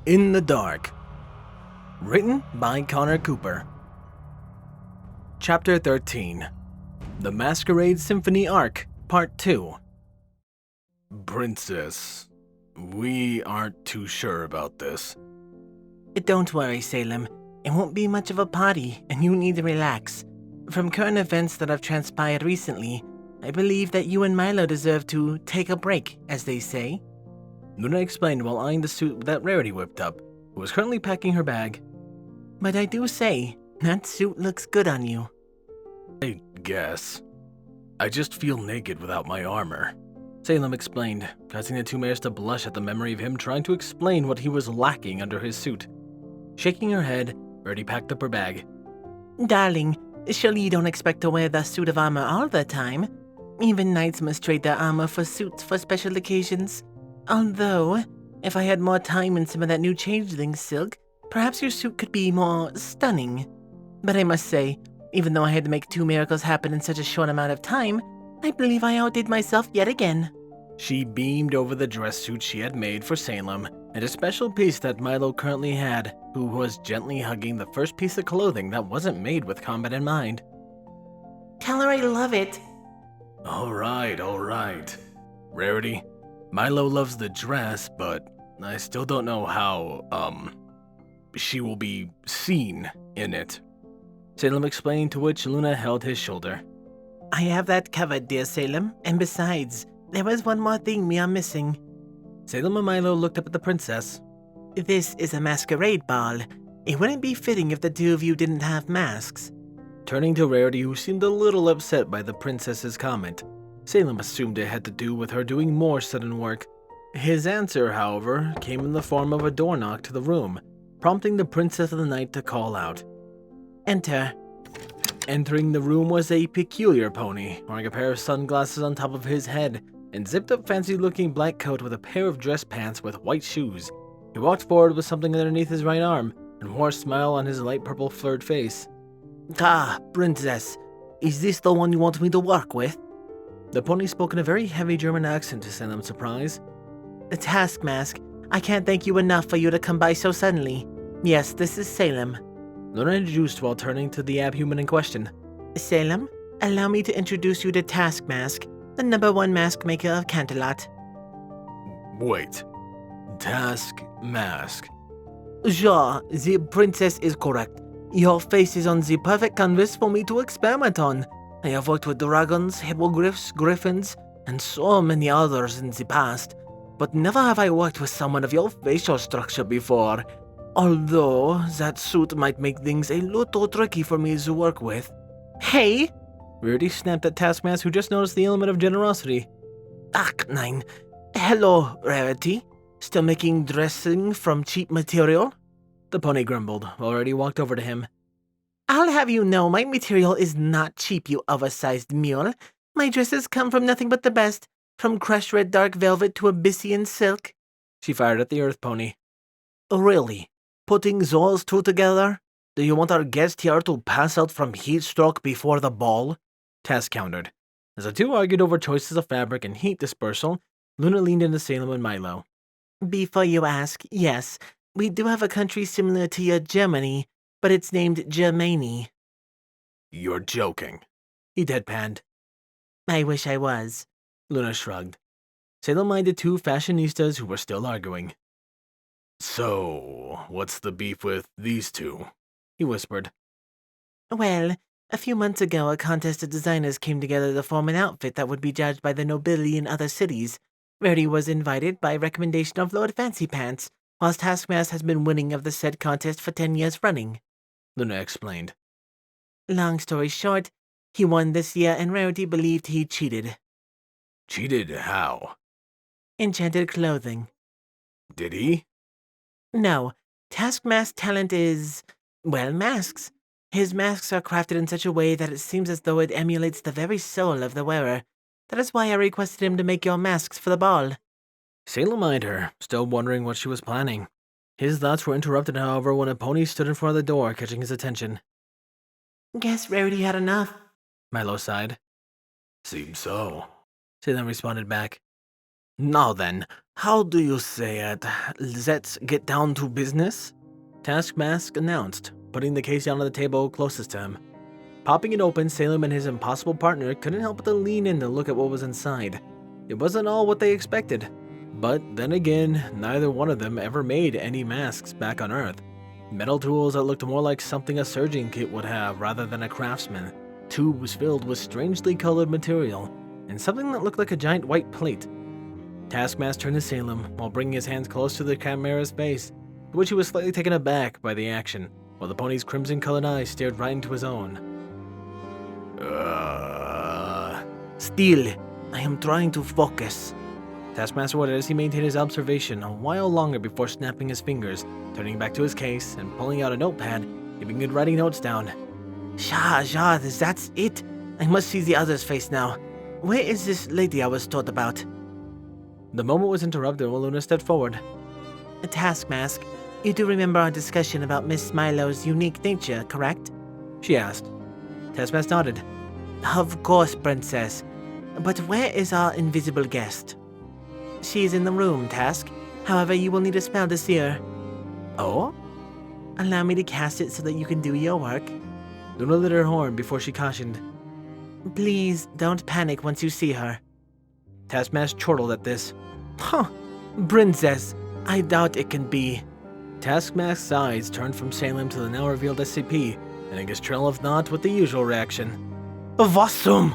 In the Dark. Written by Connor Cooper. Chapter 13. The Masquerade Symphony Arc, Part 2. Princess, we aren't too sure about this. Don't worry, Salem. It won't be much of a party, and you need to relax. From current events that have transpired recently, I believe that you and Milo deserve to take a break, as they say. Luna explained while eyeing the suit that Rarity whipped up, who was currently packing her bag. But I do say, that suit looks good on you. I guess. I just feel naked without my armor. Salem explained, causing the two mares to blush at the memory of him trying to explain what he was lacking under his suit. Shaking her head, Rarity packed up her bag. Darling, surely you don't expect to wear the suit of armor all the time. Even knights must trade their armor for suits for special occasions. Although, if I had more time and some of that new changeling silk, perhaps your suit could be more stunning. But I must say, even though I had to make two miracles happen in such a short amount of time, I believe I outdid myself yet again. She beamed over the dress suit she had made for Salem, and a special piece that Milo currently had, who was gently hugging the first piece of clothing that wasn't made with combat in mind. Tell her I love it. Alright. Rarity, Milo loves the dress, but I still don't know how, she will be seen in it. Salem explained, to which Luna held his shoulder. I have that covered, dear Salem, and besides, there was one more thing we are missing. Salem and Milo looked up at the princess. This is a masquerade ball. It wouldn't be fitting if the two of you didn't have masks. Turning to Rarity, who seemed a little upset by the princess's comment, Salem assumed it had to do with her doing more sudden work. His answer, however, came in the form of a door knock to the room, prompting the princess of the night to call out. Enter. Entering the room was a peculiar pony, wearing a pair of sunglasses on top of his head, and zipped-up fancy-looking black coat with a pair of dress pants with white shoes. He walked forward with something underneath his right arm, and wore a smile on his light purple furred face. Ah, princess, is this the one you want me to work with? The pony spoke in a very heavy German accent to Salem's surprise. The task mask. I can't thank you enough for you to come by so suddenly. Yes, this is Salem. Luna introduced while turning to the abhuman in question. Salem, allow me to introduce you to Taskmask, the #1 mask maker of Canterlot. Wait. Task Mask. Sure, the princess is correct. Your face is on the perfect canvas for me to experiment on. I have worked with dragons, hippogriffs, griffins, and so many others in the past, but never have I worked with someone of your facial structure before. Although, that suit might make things a little tricky for me to work with. Hey! Rarity snapped at Taskmask, who just noticed the element of generosity. Ach, nein. Hello, Rarity. Still making dressing from cheap material? The pony grumbled, while Rarity walked over to him. I'll have you know my material is not cheap, you oversized mule. My dresses come from nothing but the best, from crushed red dark velvet to Abyssian silk. She fired at the earth pony. Really? Putting those two together? Do you want our guest here to pass out from heat stroke before the ball? Task countered. As the two argued over choices of fabric and heat dispersal, Luna leaned into Salem and Milo. Before you ask, yes, we do have a country similar to your Germany, but it's named Germany. You're joking. He deadpanned. I wish I was. Luna shrugged. Salem eyed the two fashionistas who were still arguing. So, what's the beef with these two? He whispered. Well, a few months ago a contest of designers came together to form an outfit that would be judged by the nobility in other cities. Rarity was invited by recommendation of Lord Fancy Pants, whilst Taskmask has been winning of the said contest for 10 years running. Luna explained. Long story short, he won this year and Rarity believed he cheated. Cheated how? Enchanted clothing. Did he? No, Taskmask's talent is, well, masks. His masks are crafted in such a way that it seems as though it emulates the very soul of the wearer. That is why I requested him to make your masks for the ball. Salem eyed her, still wondering what she was planning. His thoughts were interrupted, however, when a pony stood in front of the door, catching his attention. Guess Rarity had enough. Milo sighed. Seems so. Salem responded back. Now then, how do you say it? Let's get down to business? Taskmask announced, putting the case down on the table closest to him. Popping it open, Salem and his impossible partner couldn't help but to lean in to look at what was inside. It wasn't all what they expected. But then again, neither one of them ever made any masks back on Earth. Metal tools that looked more like something a surgeon kit would have rather than a craftsman. Tubes filled with strangely colored material, and something that looked like a giant white plate. Taskmaster turned to Salem while bringing his hands close to the chimera's face, to which he was slightly taken aback by the action, while the pony's crimson-colored eyes stared right into his own. Still, I am trying to focus. Taskmaster ordered as he maintained his observation a while longer before snapping his fingers, turning back to his case and pulling out a notepad. He began writing notes down. Ja, that's it. I must see the other's face now. Where is this lady I was told about? The moment was interrupted when Luna stepped forward. Taskmask, you do remember our discussion about Miss Milo's unique nature, correct? She asked. Taskmaster nodded. Of course, Princess. But where is our invisible guest? She is in the room, Task. However, you will need a spell to see her. Oh? Allow me to cast it so that you can do your work. Luna lit her horn before she cautioned. Please, don't panic once you see her. Taskmaster chortled at this. Huh, Princess, I doubt it can be. Taskmaster's eyes turned from Salem to the now revealed SCP, and his trail of thought with the usual reaction. Awesome!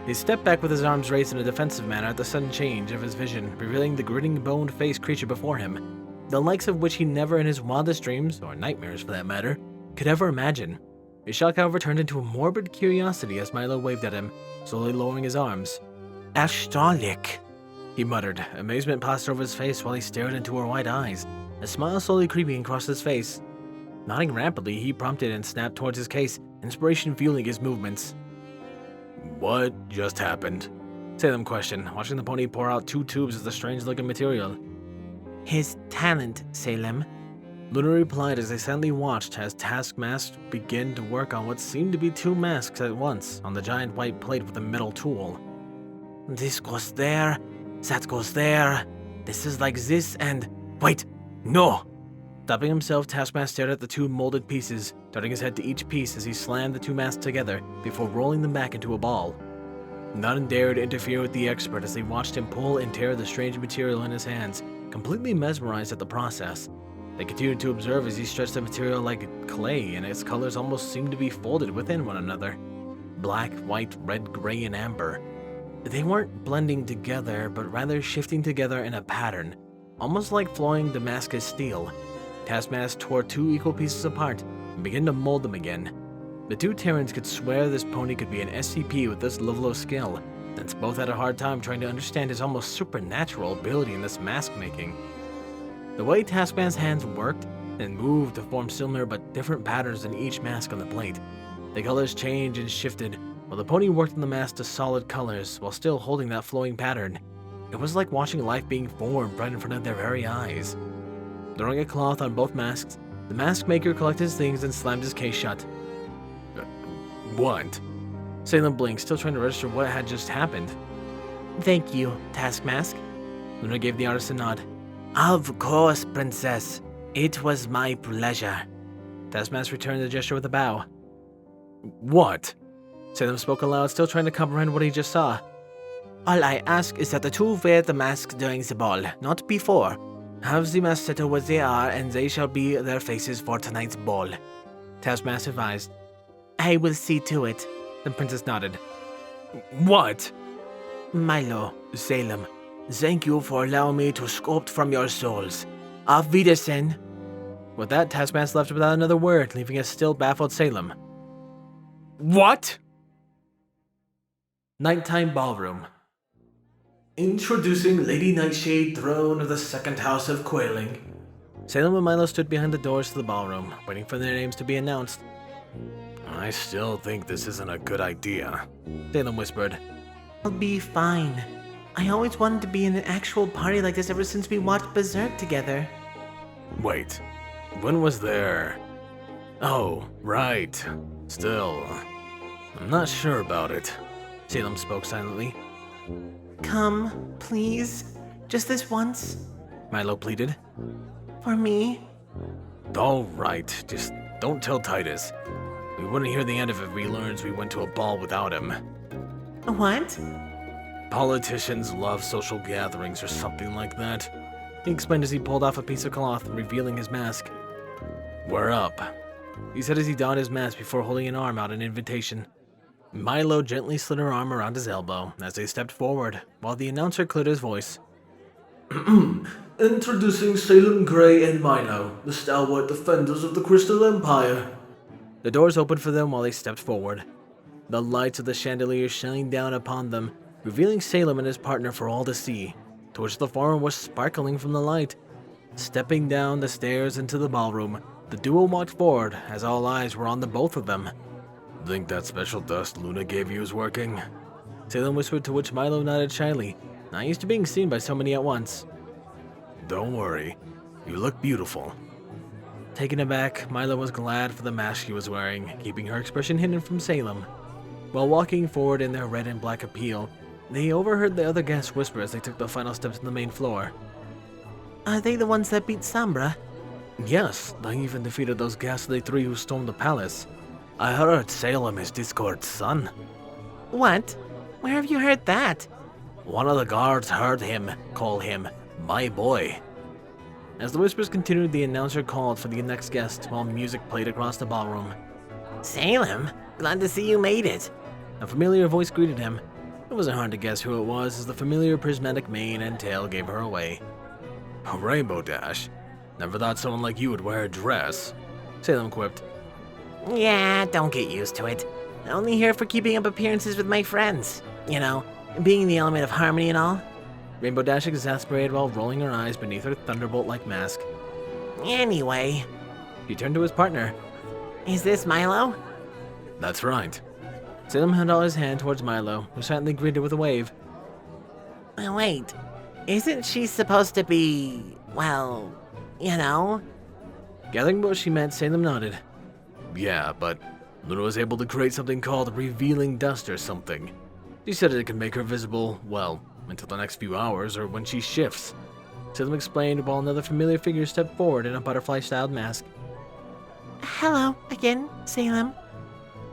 He stepped back with his arms raised in a defensive manner at the sudden change of his vision, revealing the grinning, boned-faced creature before him, the likes of which he never in his wildest dreams, or nightmares for that matter, could ever imagine. His shock, however, turned into a morbid curiosity as Milo waved at him, slowly lowering his arms. Starlight, he muttered, amazement passed over his face while he stared into her white eyes, a smile slowly creeping across his face. Nodding rapidly, he prompted and snapped towards his case, inspiration fueling his movements. What just happened? Salem questioned, watching the pony pour out 2 tubes of the strange-looking material. His talent, Salem. Luna replied as they silently watched as Taskmaster began to work on what seemed to be 2 masks at once on the giant white plate with a metal tool. This goes there, that goes there, this is like this and… Wait, no! Stopping himself, Taskmaster stared at the 2 molded pieces, turning his head to each piece as he slammed the 2 masks together before rolling them back into a ball. None dared interfere with the expert as they watched him pull and tear the strange material in his hands, completely mesmerized at the process. They continued to observe as he stretched the material like clay, and its colors almost seemed to be folded within one another. Black, white, red, gray, and amber. They weren't blending together, but rather shifting together in a pattern, almost like flowing Damascus steel. Taskmaster tore 2 equal pieces apart and began to mold them again. The 2 Terrans could swear this pony could be an SCP with this level of skill, since both had a hard time trying to understand his almost supernatural ability in this mask making. The way Taskmaster's hands worked and moved to form similar but different patterns than each mask on the plate. The colors changed and shifted, while the pony worked on the mask to solid colors while still holding that flowing pattern. It was like watching life being formed right in front of their very eyes. Throwing a cloth on both masks, the mask maker collected his things and slammed his case shut. What? Salem blinked, still trying to register what had just happened. Thank you, Taskmaster. Luna gave the artist a nod. Of course, Princess. It was my pleasure. Taskmaster returned the gesture with a bow. What? Salem spoke aloud, still trying to comprehend what he just saw. All I ask is that the 2 wear the mask during the ball, not before. Have the mask settle where they are, and they shall be their faces for tonight's ball. Taskmaster advised. I will see to it. The princess nodded. What? Milo, Salem, thank you for allowing me to sculpt from your souls. Auf Wiedersehen. With that, Taskmaster left without another word, leaving a still baffled Salem. What? Nighttime Ballroom. Introducing Lady Nightshade, throne of the 2nd House of Quailing. Salem and Milo stood behind the doors to the ballroom, waiting for their names to be announced. I still think this isn't a good idea, Salem whispered. I'll be fine. I always wanted to be in an actual party like this ever since we watched Berserk together. Wait, when was there? Oh, right. Still, I'm not sure about it. Salem spoke silently. Come, please. Just this once? Milo pleaded. For me? Alright, just don't tell Titus. We wouldn't hear the end of it if he learns we went to a ball without him. What? Politicians love social gatherings or something like that. He explained as he pulled off a piece of cloth, revealing his mask. We're up. He said as he donned his mask before holding an arm out in invitation. Milo gently slid her arm around his elbow as they stepped forward, while the announcer cleared his voice. Introducing Salem Gray and Milo, the stalwart defenders of the Crystal Empire. The doors opened for them while they stepped forward. The lights of the chandelier shined down upon them, revealing Salem and his partner for all to see, to which the former was sparkling from the light. Stepping down the stairs into the ballroom, the duo walked forward as all eyes were on the both of them. Think that special dust Luna gave you is working? Salem whispered, to which Milo nodded shyly, not used to being seen by so many at once. Don't worry, you look beautiful. Taken aback, Milo was glad for the mask she was wearing, keeping her expression hidden from Salem. While walking forward in their red and black appeal, they overheard the other guests whisper as they took the final steps to the main floor. Are they the ones that beat Sombra? Yes, they even defeated those ghastly three who stormed the palace. I heard Salem is Discord's son. What? Where have you heard that? One of the guards heard him call him my boy. As the whispers continued, the announcer called for the next guest while music played across the ballroom. Salem, glad to see you made it. A familiar voice greeted him. It wasn't hard to guess who it was, as the familiar prismatic mane and tail gave her away. A Rainbow Dash? Never thought someone like you would wear a dress. Salem quipped. Yeah, don't get used to it. I'm only here for keeping up appearances with my friends. You know, being the element of harmony and all. Rainbow Dash exasperated while rolling her eyes beneath her thunderbolt-like mask. Anyway. He turned to his partner. Is this Milo? That's right. Salem held out his hand towards Milo, who silently greeted with a wave. Wait, isn't she supposed to be, well, you know? Gathering what she meant, Salem nodded. Yeah, but Luna was able to create something called revealing dust or something. She said it could make her visible, well, until the next few hours or when she shifts. Salem explained while another familiar figure stepped forward in a butterfly-styled mask. Hello, again, Salem.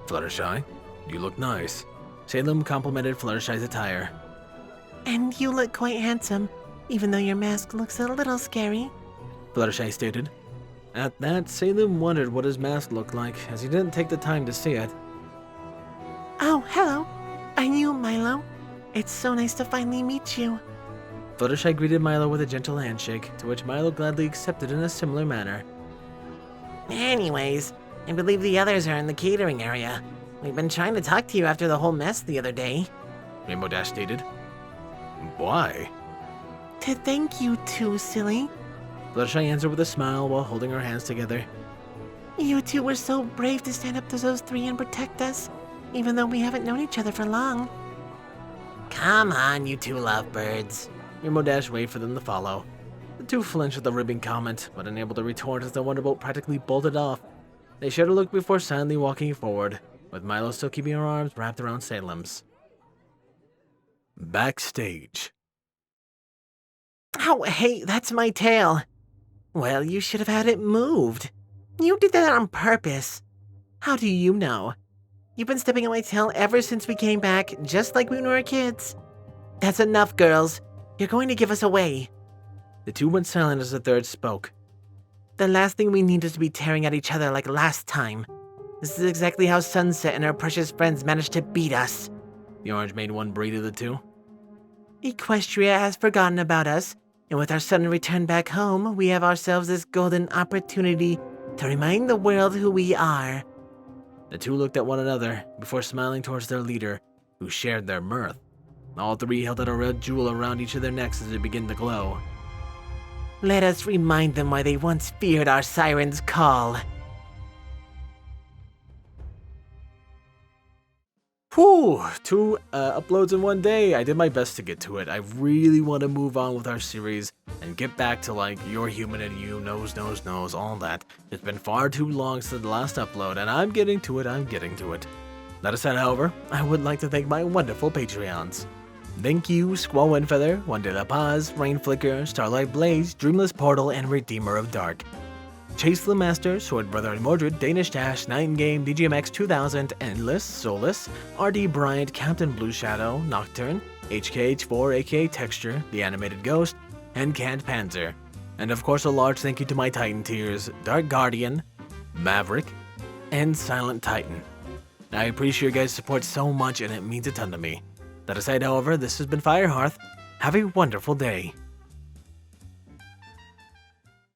Fluttershy, you look nice. Salem complimented Fluttershy's attire. And you look quite handsome, even though your mask looks a little scary. Fluttershy stated. At that, Salem wondered what his mask looked like, as he didn't take the time to see it. Oh, hello. Are you Milo? It's so nice to finally meet you. Fluttershy greeted Milo with a gentle handshake, to which Milo gladly accepted in a similar manner. Anyways, I believe the others are in the catering area. We've been trying to talk to you after the whole mess the other day. Rainbow Dash stated. Why? To thank you two, silly. Fluttershy answered with a smile while holding her hands together. You two were so brave to stand up to those three and protect us, even though we haven't known each other for long. Come on, you two lovebirds. Rainbow Dash waved for them to follow. The two flinched at the ribbing comment, but unable to retort as the wonderboat practically bolted off. They shared a look before silently walking forward, with Milo still keeping her arms wrapped around Salem's. Backstage. Oh, hey, that's my tail. Well, you should have had it moved. You did that on purpose. How do you know? You've been stepping on my tail ever since we came back, just like when we were kids. That's enough, girls. You're going to give us away. The two went silent as the third spoke. The last thing we need is to be tearing at each other like last time. This is exactly how Sunset and her precious friends managed to beat us. The orange made one breed of the two. Equestria has forgotten about us, and with our sudden return back home, we have ourselves this golden opportunity to remind the world who we are. The two looked at one another before smiling towards their leader, who shared their mirth. All three held out a red jewel around each of their necks as it began to glow. Let us remind them why they once feared our siren's call. Whew, 2 uploads in one day. I did my best to get to it. I really want to move on with our series and get back to like You're Human and You, Nose, all that. It's been far too long since the last upload, and I'm getting to it. That aside, however, I would like to thank my wonderful Patreons. Thank you, Squall Windfeather, One De La Paz, Rain Flicker, Starlight Blaze, Dreamless Portal, and Redeemer of Dark. Chase Lemaster, Sword Brother Mordred, Danish Dash, Nightingale, DGMX 2000, Endless, Solus, RD Bryant, Captain Blueshadow, Nocturne, HKH4 aka Texture, The Animated Ghost, and Canned Panzer. And of course a large thank you to my Titan tiers, Dark Guardian, Mavrick, and Silent Titan. I appreciate your guys' support so much and it means a ton to me. That aside, however, this has been Firehearth. Have a wonderful day.